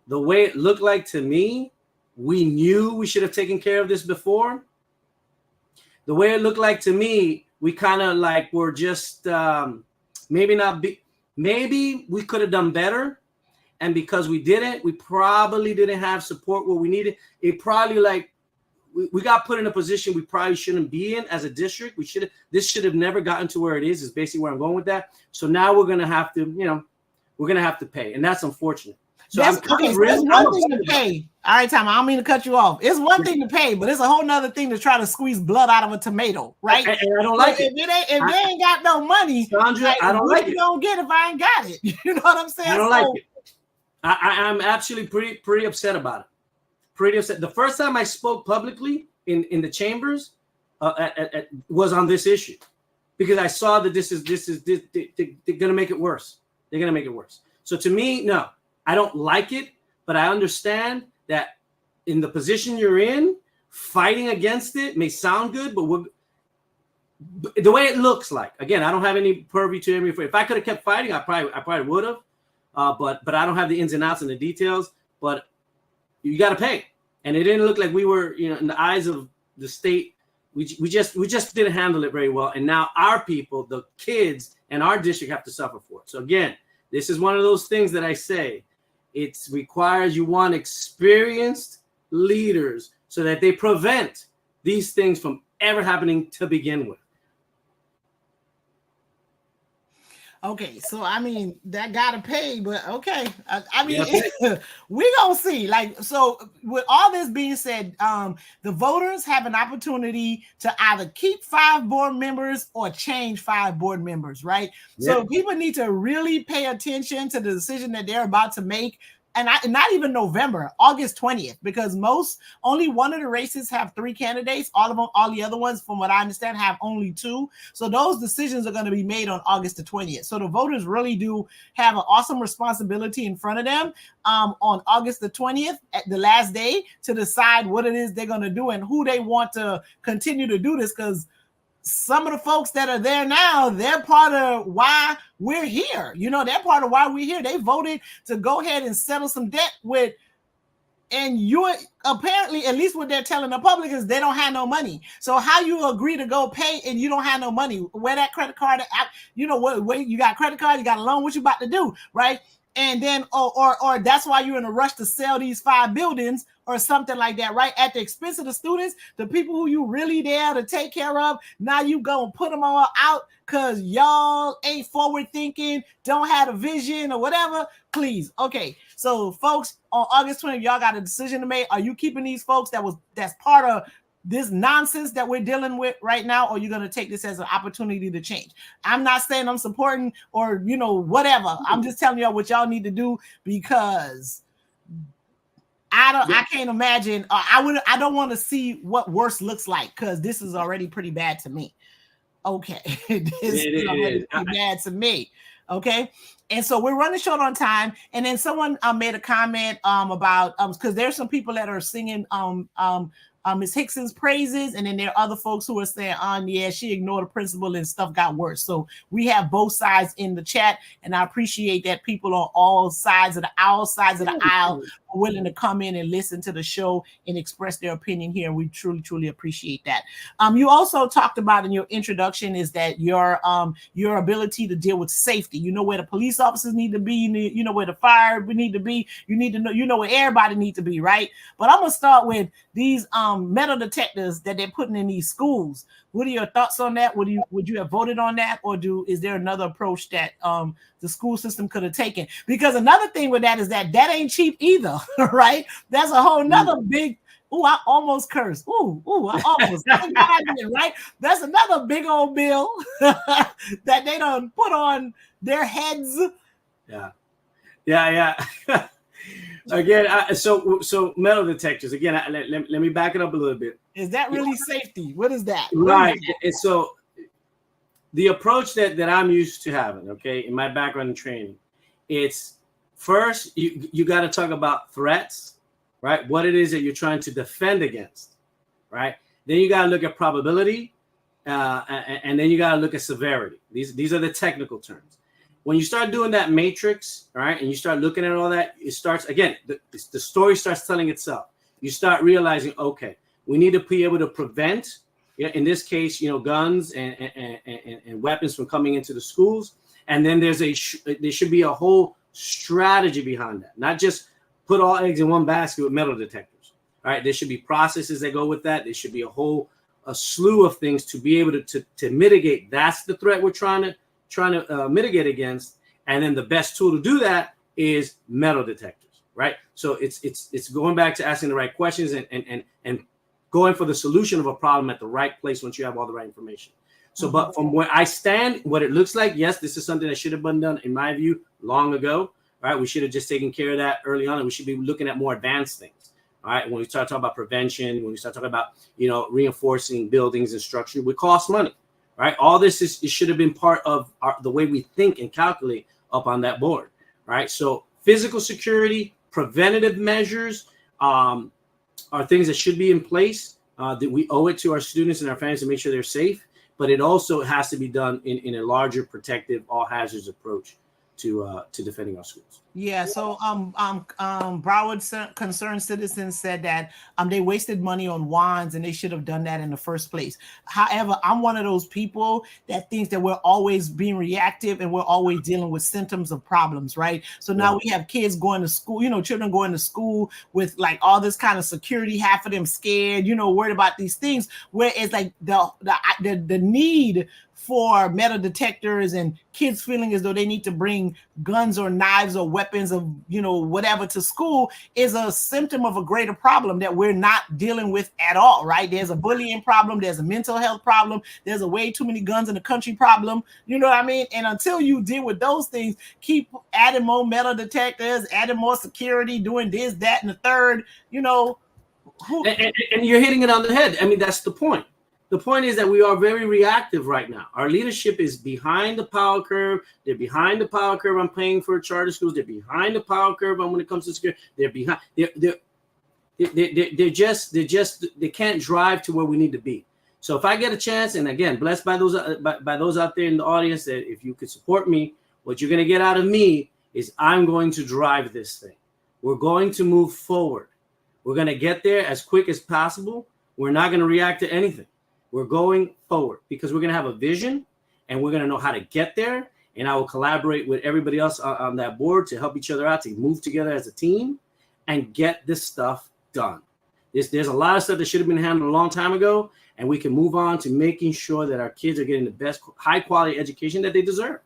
The way it looked like to me, we knew we should have taken care of this before. The way it looked like to me, we kind of like were just maybe we could have done better. And because we didn't, we probably didn't have support where we needed. It probably like we got put in a position we probably shouldn't be in as a district. This should have never gotten to where it is basically where I'm going with that. So now we're gonna have to pay, and that's unfortunate. So it's one thing to pay. All right, Tom, I don't mean to cut you off. It's one thing to pay, but it's a whole nother thing to try to squeeze blood out of a tomato, right? And I don't like it. If they ain't got no money, Sandra, like, I don't like it. You don't get if I ain't got it. You know what I'm saying? I don't like it. I'm actually pretty upset about it. Pretty upset. The first time I spoke publicly in the chambers was on this issue, because I saw that they're gonna make it worse. They're gonna make it worse. So to me, no, I don't like it, but I understand that in the position you're in, fighting against it may sound good, but the way it looks like, again, I don't have any purview to any. If I could have kept fighting, I probably would have. But I don't have the ins and outs and the details. But you got to pay, and it didn't look like we were, in the eyes of the state, we just didn't handle it very well. And now our people, the kids, and our district have to suffer for it. So again, this is one of those things that I say, it requires you want experienced leaders so that they prevent these things from ever happening to begin with. Okay, so I mean that gotta pay, but okay. We gonna see. Like, so with all this being said, the voters have an opportunity to either keep 5 board members or change 5 board members, right? Yeah. So people need to really pay attention to the decision that they're about to make. And not even November, August 20th, because only one of the races have 3 candidates. All the other ones, from what I understand, have only 2. So those decisions are going to be made on August the 20th. So the voters really do have an awesome responsibility in front of them on August the 20th, at the last day, to decide what it is they're going to do and who they want to continue to do this. Because some of the folks that are there now, they're part of why we're here. They're part of why we're here. They voted to go ahead and settle some debt with, and you apparently, at least what they're telling the public, is they don't have no money. So how you agree to go pay and you don't have no money? Where that credit card, what you got credit card, you got a loan, what you about to do, right? And then, or that's why you're in a rush to sell these 5 buildings or something like that, right? At the expense of the students, the people who you really there to take care of. Now you go and put them all out because y'all ain't forward thinking, don't have a vision or whatever. Please. Okay. So folks, on August 20th, y'all got a decision to make. Are you keeping these folks that's part of this nonsense that we're dealing with right now, or you're going to take this as an opportunity to change? I'm not saying I'm supporting or, whatever. I'm just telling y'all what y'all need to do, because I can't imagine. I don't want to see what worse looks like, because this is already pretty bad to me. Okay. This is already pretty bad to me. Okay. And so we're running short on time. And then someone made a comment about because there's some people that are singing Ms. Hixon's praises, and then there are other folks who are saying, yeah, she ignored the principal and stuff got worse. So we have both sides in the chat, and I appreciate that people on all sides of the aisle are willing to come in and listen to the show and express their opinion here. We truly, truly appreciate that. You also talked about in your introduction is that your ability to deal with safety. You know where the police officers need to be. You know where the fire need to be. You need to know. You know where everybody needs to be, right? But I'm gonna start with these metal detectors that they're putting in these schools. What are your thoughts on that? Would you have voted on that, or is there another approach that the school system could have taken? Because another thing with that is that ain't cheap either, right? That's a whole nother big. Ooh, I almost cursed. Ooh, I almost. Right? That's another big old bill that they done put on their heads. Yeah. Again, so metal detectors. Again, let me back it up a little bit. Is that really safety? What is that? Right. And so the approach that I'm used to having, okay, in my background and training, it's first you got to talk about threats, right? What it is that you're trying to defend against, right? Then you got to look at probability, and then you got to look at severity. These are the technical terms. When you start doing that matrix, all right, and you start looking at all that, it starts, again, the story starts telling itself. You start realizing, okay, we need to be able to prevent, in this case, guns and weapons from coming into the schools. And then there should be a whole strategy behind that, not just put all eggs in one basket with metal detectors. All right, there should be processes that go with that. There should be a slew of things to be able to mitigate. That's the threat we're trying to mitigate against, and then the best tool to do that is metal detectors, right? So it's going back to asking the right questions and going for the solution of a problem at the right place once you have all the right information. So, but from where I stand, what it looks like, yes, this is something that should have been done, in my view, long ago. Right? We should have just taken care of that early on, and we should be looking at more advanced things. All right, when we start talking about prevention, when we start talking about reinforcing buildings and structure, it costs money. Right, all this it should have been part of the way we think and calculate up on that board. Right, so physical security, preventative measures are things that should be in place. That we owe it to our students and our families to make sure they're safe. But it also has to be done in a larger, protective, all hazards approach to defending our schools. Yeah. So Broward Concerned Citizens said that they wasted money on wands and they should have done that in the first place. However, I'm one of those people that thinks that we're always being reactive and we're always dealing with symptoms of problems, right? So now we have kids going to school, children going to school with like all this kind of security, half of them scared, worried about these things, where it's like the need for metal detectors and kids feeling as though they need to bring guns or knives or weapons of, whatever to school is a symptom of a greater problem that we're not dealing with at all, right? There's a bullying problem. There's a mental health problem. There's a way too many guns in the country problem. You know what I mean? And until you deal with those things, keep adding more metal detectors, adding more security, doing this, that, and the third, And you're hitting it on the head. I mean, that's the point. The point is that we are very reactive right now. Our leadership is behind the power curve. They're behind the power curve on paying for charter schools. They're behind the power curve on when it comes to security. They're behind. They can't drive to where we need to be. So if I get a chance, and again, blessed by those out there in the audience, that if you could support me, what you're going to get out of me is I'm going to drive this thing. We're going to move forward. We're going to get there as quick as possible. We're not going to react to anything. We're going forward because we're going to have a vision and we're going to know how to get there. And I will collaborate with everybody else on that board to help each other out, to move together as a team and get this stuff done. There's a lot of stuff that should have been handled a long time ago, and we can move on to making sure that our kids are getting the best high quality education that they deserve.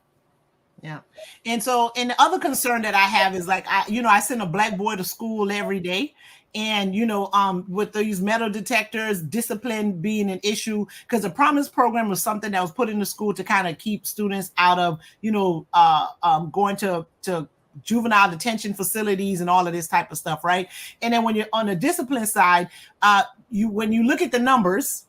Yeah. And so, and the other concern that I have is like, I send a black boy to school every day. And, with these metal detectors, discipline being an issue, because the Promise program was something that was put in the school to kind of keep students out of, going to juvenile detention facilities and all of this type of stuff. Right. And then when you're on the discipline side, when you look at the numbers,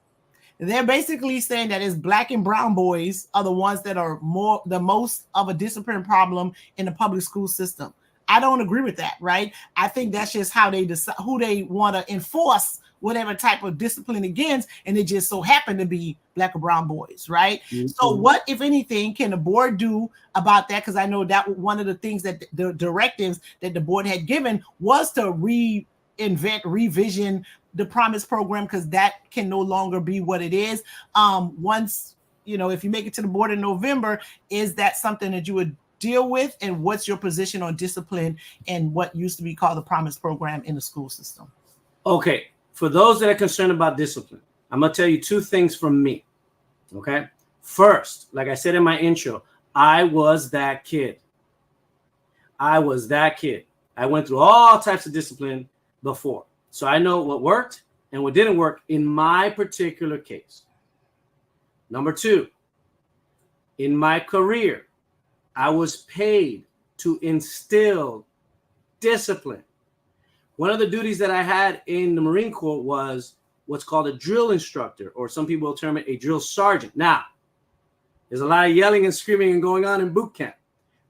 they're basically saying that it's black and brown boys are the ones that are the most of a discipline problem in the public school system. I don't agree with that, right? I think that's just how they decide who they want to enforce whatever type of discipline against, and it just so happened to be black or brown boys, right? Mm-hmm. So what, if anything, can the board do about that? Because I know that one of the things that the directives that the board had given was to revision the Promise program, because that can no longer be what it is. Once, if you make it to the board in November, is that something that you would deal with? And what's your position on discipline and what used to be called the Promise program in the school system? Okay. For those that are concerned about discipline, I'm going to tell you two things from me. Okay. First, like I said in my intro, I was that kid. I went through all types of discipline before. So I know what worked and what didn't work in my particular case. Number two, in my career, I was paid to instill discipline. One of the duties that I had in the Marine Corps was what's called a drill instructor, or some people will term it a drill sergeant. Now, there's a lot of yelling and screaming and going on in boot camp.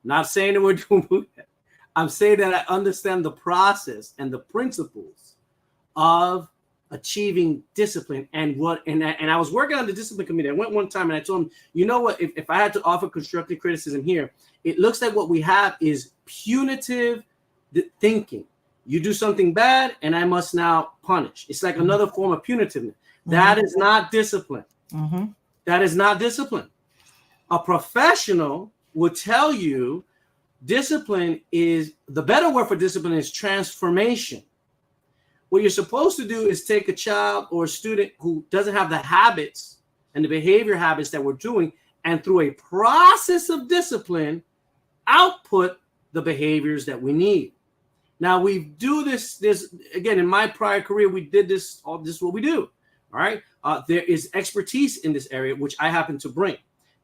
Not saying that we're doing boot camp. I'm saying that I understand the process and the principles of achieving discipline and I was working on the discipline committee. I went one time and I told them, you know what, if I had to offer constructive criticism here, it looks like what we have is punitive thinking. You do something bad and I must now punish. It's like another form of punitiveness. Mm-hmm. That is not discipline. Mm-hmm. That is not discipline. A professional would tell you discipline is, the better word for discipline is transformation. What you're supposed to do is take a child or a student who doesn't have the habits and the behavior habits that we're doing, and through a process of discipline, output the behaviors that we need. Now, we do this again, in my prior career, we did this, all this is what we do, all right? There is expertise in this area, which I happen to bring.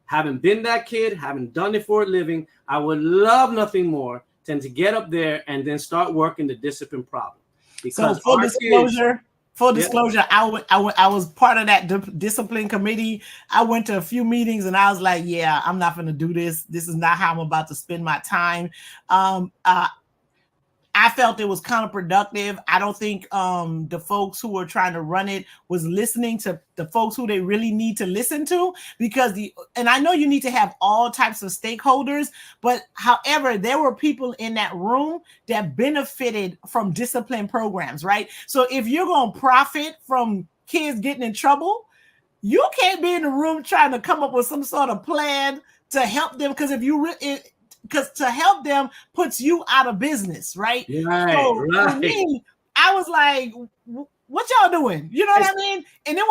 Having been that kid, having done it for a living, I would love nothing more than to get up there and then start working the discipline problem. Because so full disclosure, I was part of that discipline committee. I went to a few meetings and I was like, yeah, I'm not going to do this. This is not how I'm about to spend my time. I felt it was counterproductive. I don't think the folks who were trying to run it was listening to the folks who they really need to listen to, because and I know you need to have all types of stakeholders, but however, there were people in that room that benefited from discipline programs, right? So if you're going to profit from kids getting in trouble, you can't be in the room trying to come up with some sort of plan to help them, because because to help them puts you out of business, right? Right, so right. For me, I was like, what y'all doing? You know what I mean? And it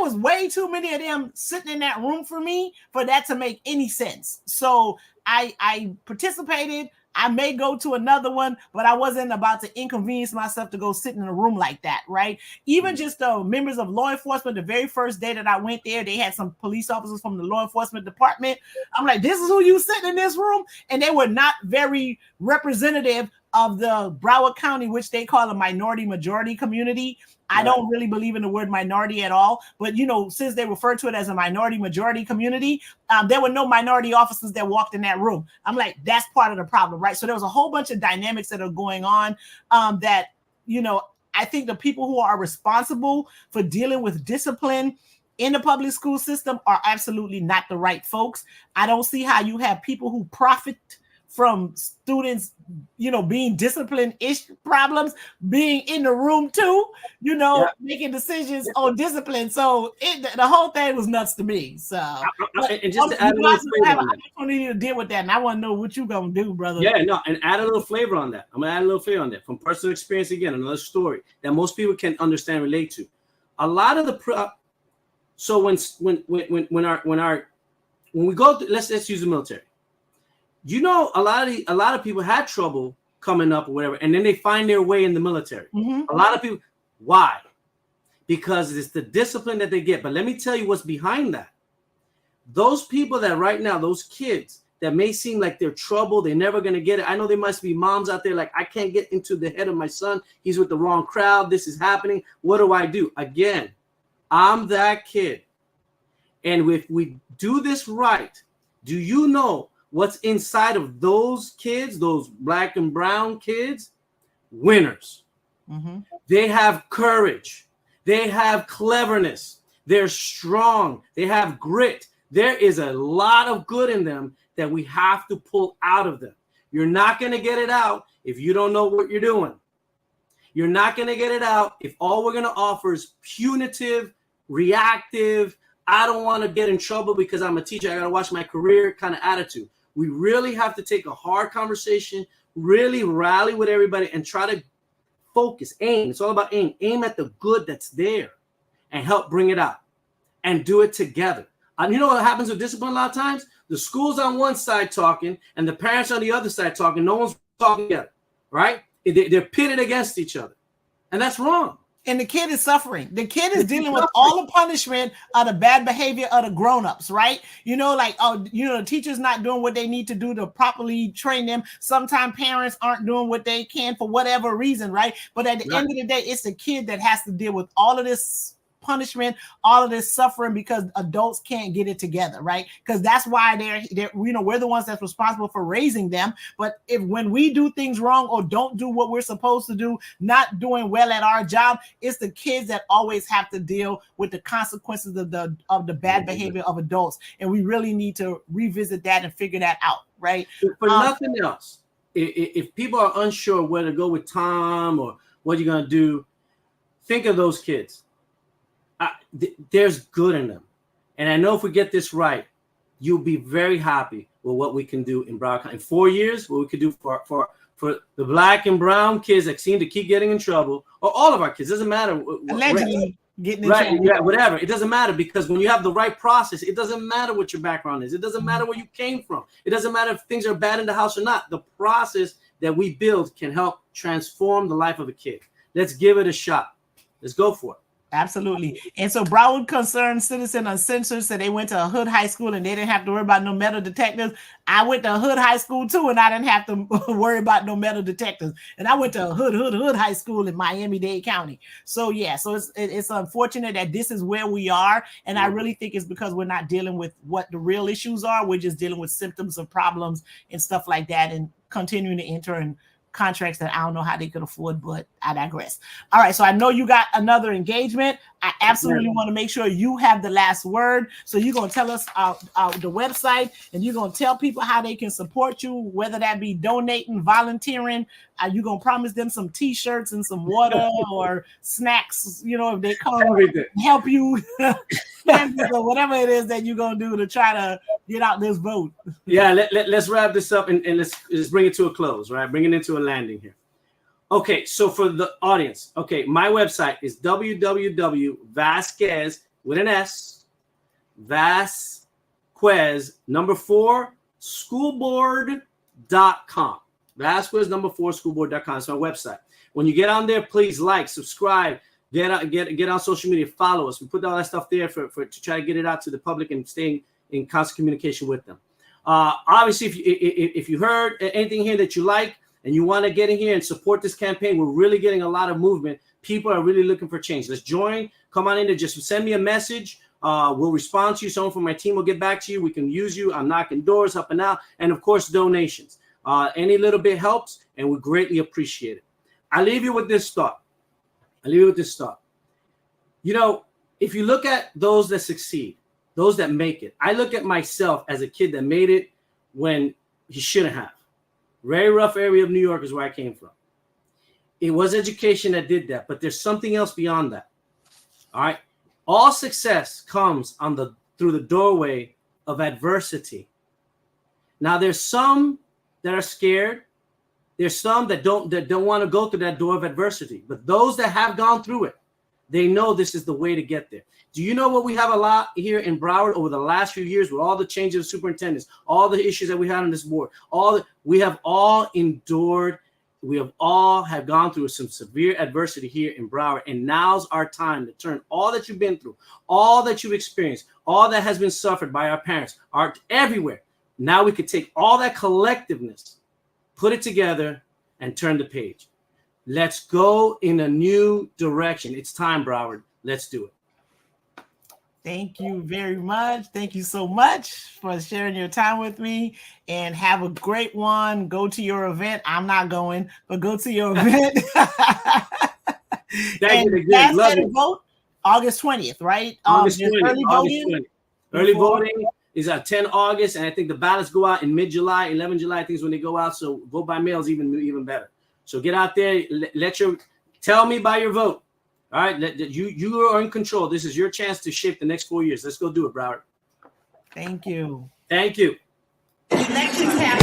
was way too many of them sitting in that room for me for that to make any sense. So I participated. I may go to another one, but I wasn't about to inconvenience myself to go sit in a room like that, right? Even just the members of law enforcement, the very first day that I went there, they had some police officers from the law enforcement department. I'm like, this is who you sitting in this room? And they were not very representative of the Broward County, which they call a minority majority community. I don't really believe in the word minority at all, but since they refer to it as a minority majority community, there were no minority officers that walked in that room. I'm like, that's part of the problem, right? So there was a whole bunch of dynamics that are going on that, I think the people who are responsible for dealing with discipline in the public school system are absolutely not the right folks. I don't see how you have people who profit from students, being discipline-ish problems, being in the room too, making decisions on discipline. So the whole thing was nuts to me. So and just to add a little flavor on that. I don't need to deal with that, and I want to know what you're gonna do, brother. Yeah, no, and add a little flavor on that. I'm gonna add a little flavor on that from personal experience. Again, another story that most people can understand, relate to. A lot of the so when we go to, let's use the military. A lot of people had trouble coming up or whatever, and then they find their way in the military. A lot of people, why? Because it's the discipline that they get. But let me tell you what's behind that. Those people that right now, those kids that may seem like they're trouble, they're never going to get it. I know there must be moms out there like, I can't get into the head of my son. He's with the wrong crowd. This is happening. What do I do? Again, I'm that kid. And if we do this right, do you know what's inside of those kids, those black and brown kids? Winners. They have courage. They have cleverness. They're strong. They have grit. There is a lot of good in them that we have to pull out of them. You're not going to get it out if you don't know what you're doing. You're not going to get it out if all we're going to offer is punitive, reactive, I don't want to get in trouble because I'm a teacher, I got to watch my career kind of attitude. We really have to take a hard conversation, really rally with everybody and try to focus, aim. It's all about aim. Aim at the good that's there and help bring it out and do it together. And you know what happens with discipline a lot of times? The school's on one side talking and the parents on the other side talking. No one's talking together, right? They're pitted against each other. And that's wrong. And the kid is suffering. The kid is dealing with all the punishment of the bad behavior of the grown-ups, right? The teacher's not doing what they need to do to properly train them. Sometimes parents aren't doing what they can for whatever reason, right? But at the end of the day, it's the kid that has to deal with all of this punishment, all of this suffering because adults can't get it together, right? Because that's why we're the ones that's responsible for raising them. But when we do things wrong or don't do what we're supposed to do, not doing well at our job, it's the kids that always have to deal with the consequences of the bad behavior of adults. And we really need to revisit that and figure that out, right? For nothing else, if people are unsure where to go with Tom or what you're going to do, think of those kids. There's good in them. And I know if we get this right, you'll be very happy with what we can do in Broward County. In 4 years, what we could do for the black and brown kids that seem to keep getting in trouble, or all of our kids, doesn't matter. Allegedly getting in trouble. Yeah, whatever. It doesn't matter because when you have the right process, it doesn't matter what your background is. It doesn't matter where you came from. It doesn't matter if things are bad in the house or not. The process that we build can help transform the life of a kid. Let's give it a shot. Let's go for it. Absolutely. And so Broward Concerned Citizen Uncensored said they went to a hood high school and they didn't have to worry about no metal detectors. I went to a hood high school too, and I didn't have to worry about no metal detectors. And I went to a hood high school in Miami-Dade County. So yeah, so it's unfortunate that this is where we are. And I really think it's because we're not dealing with what the real issues are. We're just dealing with symptoms of problems and stuff like that and continuing to enter in contracts that I don't know how they could afford, but I digress. All right, so I know you got another engagement. I absolutely want to make sure you have the last word. So you're going to tell us the website, and you're going to tell people how they can support you, whether that be donating, volunteering. You're going to promise them some T-shirts and some water or snacks, if they come help you, or whatever it is that you're going to do to try to get out this vote. Yeah, let's wrap this up and let's bring it to a close, right? Bring it into a landing here. Okay, so for the audience, my website is www.Vasquez with an S, Vasquez 4 schoolboard.com. Vasquez 4 schoolboard.com. It's my website. When you get on there, please like, subscribe, get on social media, follow us. We put all that stuff there to try to get it out to the public and stay in constant communication with them. Obviously, if you heard anything here that you like and you want to get in here and support this campaign, we're really getting a lot of movement. People are really looking for change. Let's join. Come on in there. Just send me a message. We'll respond to you. Someone from my team will get back to you. We can use you. I'm knocking doors, helping out. And, of course, donations. Any little bit helps, and we greatly appreciate it. I leave you with this thought. if you look at those that succeed, those that make it, I look at myself as a kid that made it when he shouldn't have. Very rough area of New York is where I came from. It was education that did that, but there's something else beyond that. All right. All success comes through the doorway of adversity. Now, there's some that are scared. There's some that don't want to go through that door of adversity. But those that have gone through it, they know this is the way to get there. Do you know what we have a lot here in Broward over the last few years with all the changes of superintendents, all the issues that we had on this board, we have all endured. We have gone through some severe adversity here in Broward, and now's our time to turn all that you've been through, all that you've experienced, all that has been suffered by our parents, everywhere. Now we could take all that collectiveness, put it together, and turn the page. Let's go in a new direction. It's time, Broward. Let's do it. Thank you very much. Thank you so much for sharing your time with me, and have a great one. Go to your event. I'm not going, but go to your event. Thank you again. Love it. Vote August 20th, right? August 20th. Early voting. Early voting is at 10 August, and I think the ballots go out in mid-July, 11 July, I think is when they go out. So vote by mail is even better. So get out there. Tell me by your vote. All right, you are in control. This is your chance to shape the next 4 years. Let's go do it, Broward. Thank you. Thank you. Elections have